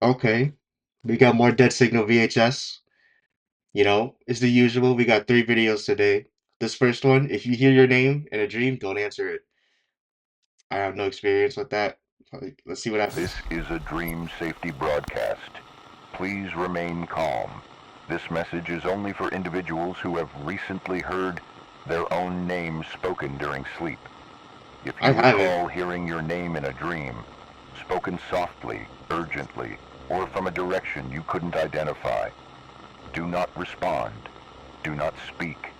Okay. We got more Dead Signal VHS. It's the usual. We got three videos today. This first one, if you hear your name in a dream, don't answer it. I have no experience with that. Let's see what This happens. is a dream safety broadcast. Please remain calm. This message is only for individuals who have recently heard their own name spoken during sleep. If I you haven't. recall hearing your name in a dream, spoken softly, urgently, or from a direction you couldn't identify, do not respond. Do not speak.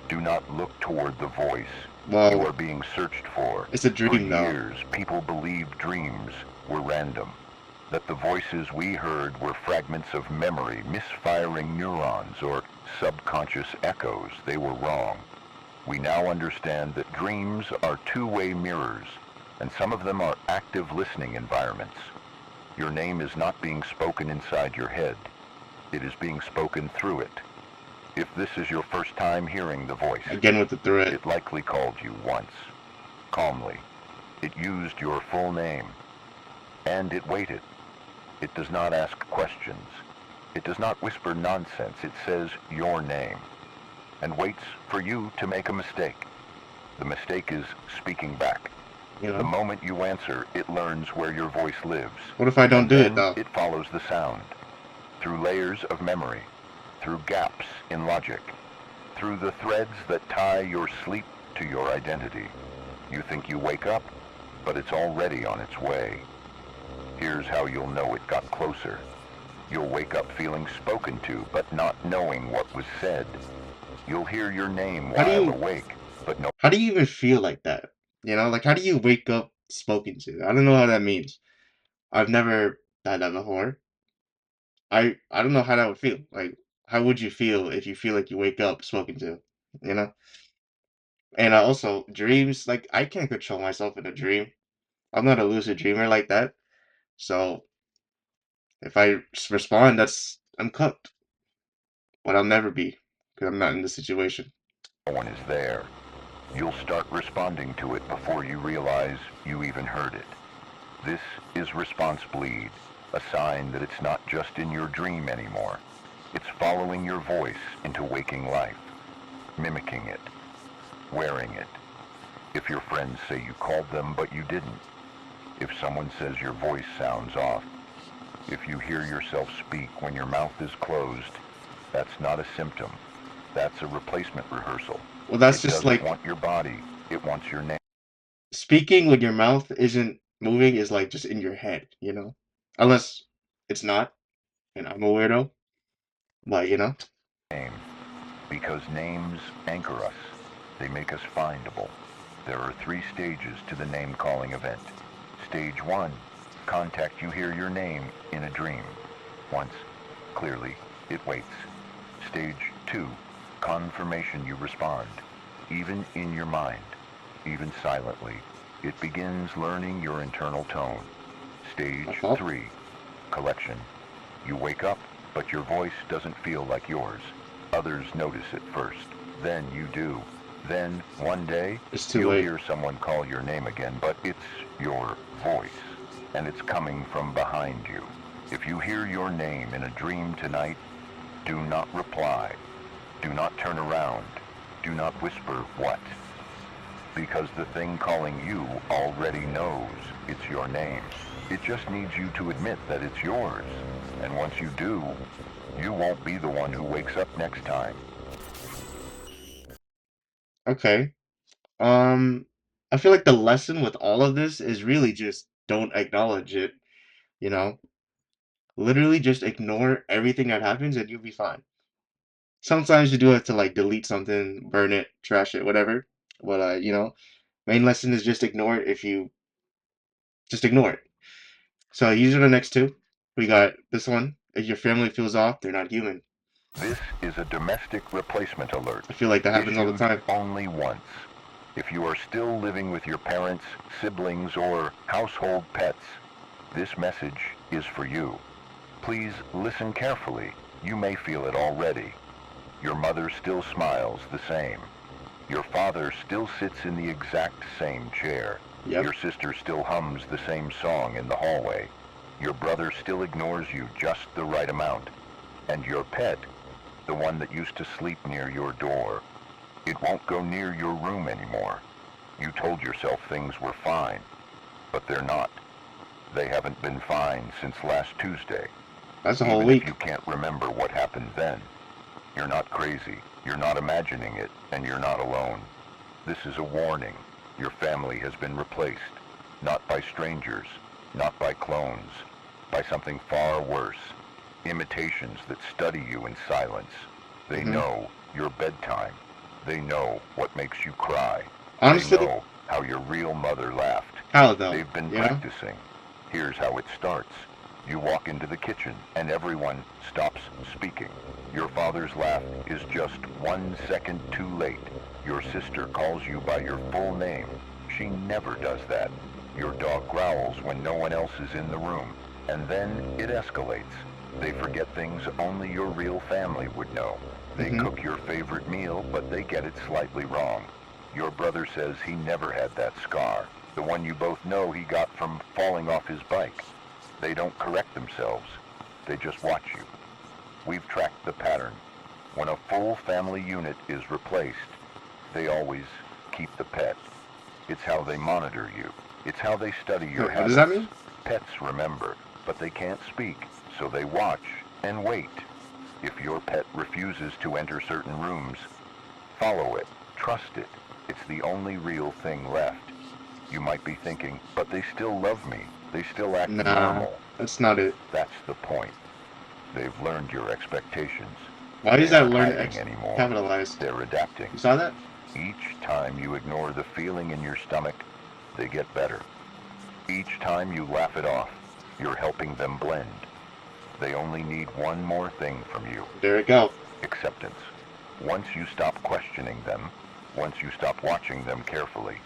Do not look toward the voice. You are Well, being searched for. it's a For dream though. years, people believed dreams were random, that the voices we heard were fragments of memory, misfiring neurons, or subconscious echoes. They were wrong. We now understand that dreams are two-way mirrors, and some of them are active listening environments. Your name is not being spoken inside your head. It is being spoken through it. If this is your first time hearing the voice, Again with the threat. it likely called you once, calmly. It used your full name, and it waited. It does not ask questions. It does not whisper nonsense. It says your name, and waits for you to make a mistake. The mistake is speaking back. You The know. moment you answer, it learns where your voice lives, What if I don't and do it then though? it follows the sound, through layers of memory, through gaps in logic, through the threads that tie your sleep to your identity. You think you wake up, but it's already on its way. Here's how you'll know it got closer. You'll wake up feeling spoken to, but not knowing what was said. You'll hear your name How do while you awake, but no how do you even feel like that? Like how do you wake up spoken to? I don't know how that means. I've never had that before. I don't know how that would feel. Like, how would you feel if you feel like you wake up spoken to? You know? And also, dreams, like, I can't control myself in a dream. I'm not a lucid dreamer like that. So, if I respond, I'm cooked. But I'll never be, because I'm not in the situation. one is there. You'll start responding to it before you realize you even heard it. This is response bleed, a sign that it's not just in your dream anymore. It's following your voice into waking life, mimicking it, wearing it. If your friends say you called them but you didn't, if someone says your voice sounds off, if you hear yourself speak when your mouth is closed, that's not a symptom. That's a replacement rehearsal. Well, that's It just doesn't like want your body, it wants your name. speaking when your mouth isn't moving is like just in your head. Unless it's not, and I'm a weirdo. But. Because names anchor us. They make us findable. There are three stages to the name calling event. Stage one, contact you hear your name in a dream. Once, clearly, it waits. Stage two, confirmation you respond. Even in your mind, even silently, it begins learning your internal tone. My Stage fault. three, collection. You wake up, but your voice doesn't feel like yours. Others notice it first. Then you do. Then, one day, It's too you'll late. hear someone call your name again, but it's your voice, and it's coming from behind you. If you hear your name in a dream tonight, do not reply. Do not turn around. Do not whisper what. Because the thing calling you already knows it's your name. It just needs you to admit that it's yours. And once you do, you won't be the one who wakes up next time. Okay. I feel like the lesson with all of this is really just don't acknowledge it, you know? Literally just ignore everything that happens and you'll be fine. Sometimes you do have to like delete something, burn it, trash it, whatever. But main lesson is just ignore it if you just ignore it. So these are the next two. We got this one. If your family feels off, they're not human. This is a domestic replacement alert, I feel like that happens all the issued time. only once. If you are still living with your parents, siblings, or household pets, this message is for you. Please listen carefully. You may feel it already. Your mother still smiles the same. Your father still sits in the exact same chair. Yep. Your sister still hums the same song in the hallway. Your brother still ignores you just the right amount. And your pet, the one that used to sleep near your door, it won't go near your room anymore. You told yourself things were fine, but they're not. They haven't been fine since last Tuesday. That's a whole Even if week. you can't remember what happened then, you're not crazy, you're not imagining it, and you're not alone. This is a warning. Your family has been replaced, not by strangers, not by clones, by something far worse. Imitations that study you in silence. They Hmm. know your bedtime. They know what makes you cry. They Honestly, know how your real mother laughed. how though? They've been You know? practicing. Here's how it starts. You walk into the kitchen and everyone stops speaking. Your father's laugh is just 1 second too late. Your sister calls you by your full name. She never does that. Your dog growls when no one else is in the room. And then it escalates. They forget things only your real family would know. They Hmm. cook your favorite meal, but they get it slightly wrong. Your brother says he never had that scar, the one you both know he got from falling off his bike. They don't correct themselves. They just watch you. We've tracked the pattern. When a full family unit is replaced, they always keep the pet. It's how they monitor you. It's how they study your Wait, what does that habits. mean? Pets remember, but they can't speak, so they watch and wait. If your pet refuses to enter certain rooms, follow it. Trust it. It's the only real thing left. You might be thinking, but they still love me. They still act Nah, normal. that's not it. That's the point. They've learned your expectations. Why They is that aren't learn hiding X anymore. capitalized? They're adapting. You saw that? Each time you ignore the feeling in your stomach, they get better. Each time you laugh it off, you're helping them blend. They only need one more thing from you. There it go. Acceptance. Once you stop questioning them, once you stop watching them carefully,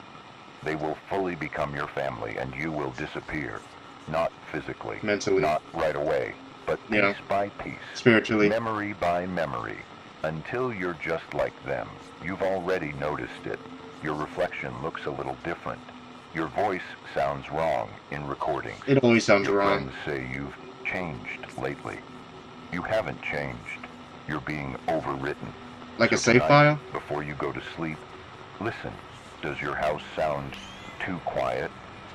they will fully become your family and you will disappear. Not physically, Mentally, not right away, but you know, piece by piece, spiritually. memory by memory, until you're just like them. You've already noticed it. Your reflection looks a little different. Your voice sounds wrong in recordings. It always sounds Your wrong. friends say you've changed lately. You haven't changed. You're being overwritten. Like a So save tonight, file? before you go to sleep, listen. Does your house sound too quiet?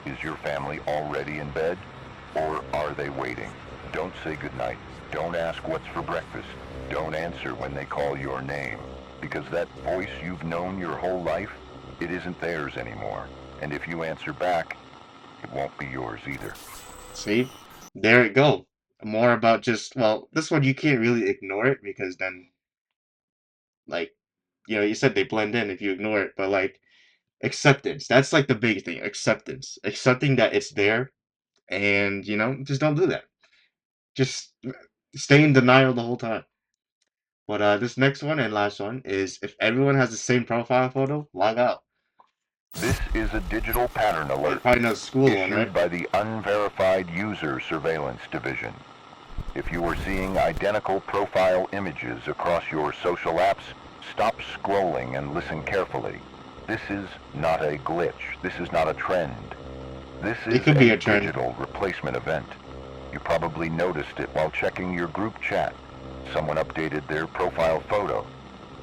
Is your family already in bed? Or are they waiting? Don't say goodnight. Don't ask what's for breakfast. Don't answer when they call your name. Because that voice you've known your whole life, it isn't theirs anymore. And if you answer back, it won't be yours either. See? There it go. More about just, well, this one you can't really ignore it because then, like, you said they blend in if you ignore it, but like, acceptance. That's like the big thing. Acceptance. Accepting that it's there and, just don't do that. Just stay in denial the whole time. But this next one and last one is if everyone has the same profile photo, log out. This is a digital pattern You alert probably know the school one, right? issued by the Unverified User Surveillance Division. If you are seeing identical profile images across your social apps, stop scrolling and listen carefully. This is not a glitch. This is not a trend. This It is could be a a trend. digital replacement event. You probably noticed it while checking your group chat. Someone updated their profile photo,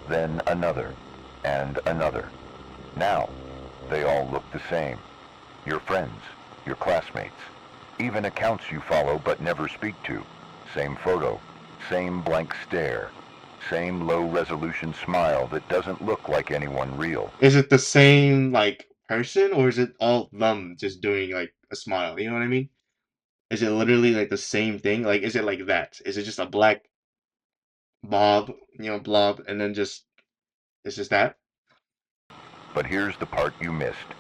then another, and another. Now, they all look the same. Your friends, your classmates, even accounts you follow but never speak to. Same photo, same blank stare, same low-resolution smile that doesn't look like anyone real. Is it the same like person or is it all them just doing like a smile? You know what I mean? Is it literally like the same thing? Like is it like that? Is it just a black blob and then just it's just that? But here's the part you missed.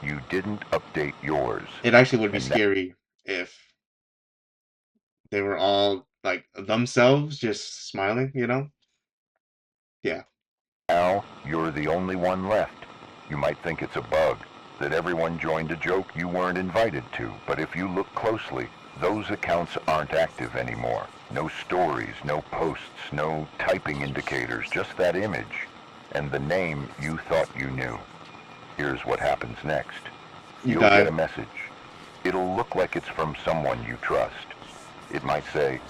You didn't update yours. It actually would be And scary if they were all like themselves just smiling? Yeah. now you're the only one left. You might think it's a bug, that everyone joined a joke you weren't invited to, but if you look closely, those accounts aren't active anymore. No stories, no posts, no typing indicators, just that image. And the name you thought you knew. Here's what happens next. You You'll get a died. message. It'll look like it's from someone you trust. It might say,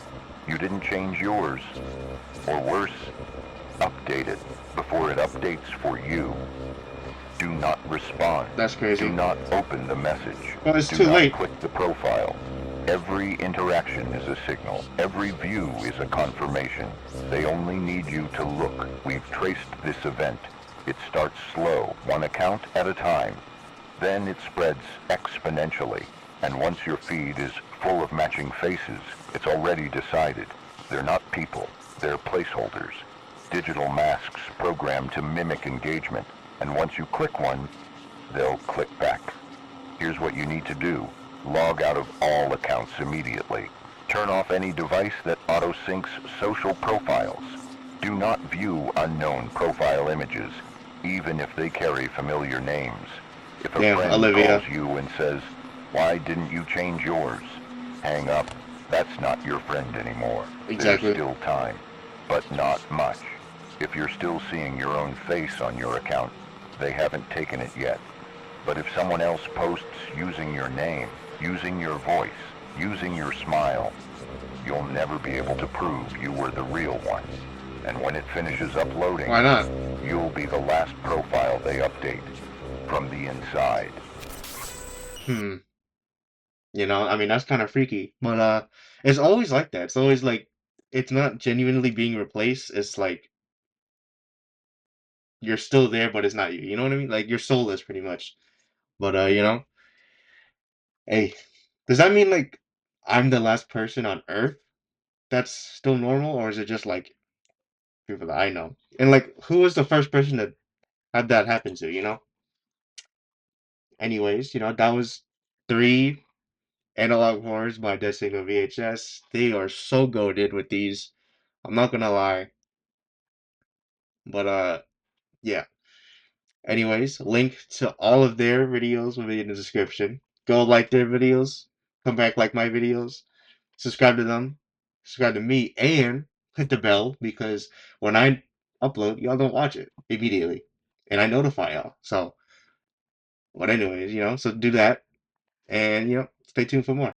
"You didn't change yours," or worse, "Update it before it updates for you." Do not respond. That's Do crazy. not open the message. Well, it's Do too not late. click the profile. Every interaction is a signal. Every view is a confirmation. They only need you to look. We've traced this event. It starts slow, one account at a time. Then it spreads exponentially. And once your feed is full of matching faces, it's already decided. They're not people. They're placeholders. Digital masks programmed to mimic engagement. And once you click one, they'll click back. Here's what you need to do. Log out of all accounts immediately. Turn off any device that auto-syncs social profiles. Do not view unknown profile images, even if they carry familiar names. If a Damn, friend calls Olivia. you and says, "Why didn't you change yours?" hang up. That's not your friend anymore. There's Exactly. still time, but not much. If you're still seeing your own face on your account, they haven't taken it yet. But if someone else posts using your name, using your voice, using your smile, you'll never be able to prove you were the real one. And when it finishes uploading, Why not? you'll be the last profile they update from the inside. Hmm. I mean, that's kind of freaky. But it's always like that. It's always like it's not genuinely being replaced. It's like you're still there, but it's not you. You know what I mean? Like you're soulless pretty much. But hey, does that mean like I'm the last person on Earth that's still normal, or is it just like people that I know? And like, who was the first person that had that happen to? Anyways, that was three analog horrors by Destingo VHS. They are so goated with these. I'm not gonna lie, but yeah. Anyways, link to all of their videos will be in the description. Go like their videos. Come back like my videos. Subscribe to them. Subscribe to me and hit the bell because when I upload, y'all don't watch it immediately, and I notify y'all. So, but anyways, so do that and stay tuned for more.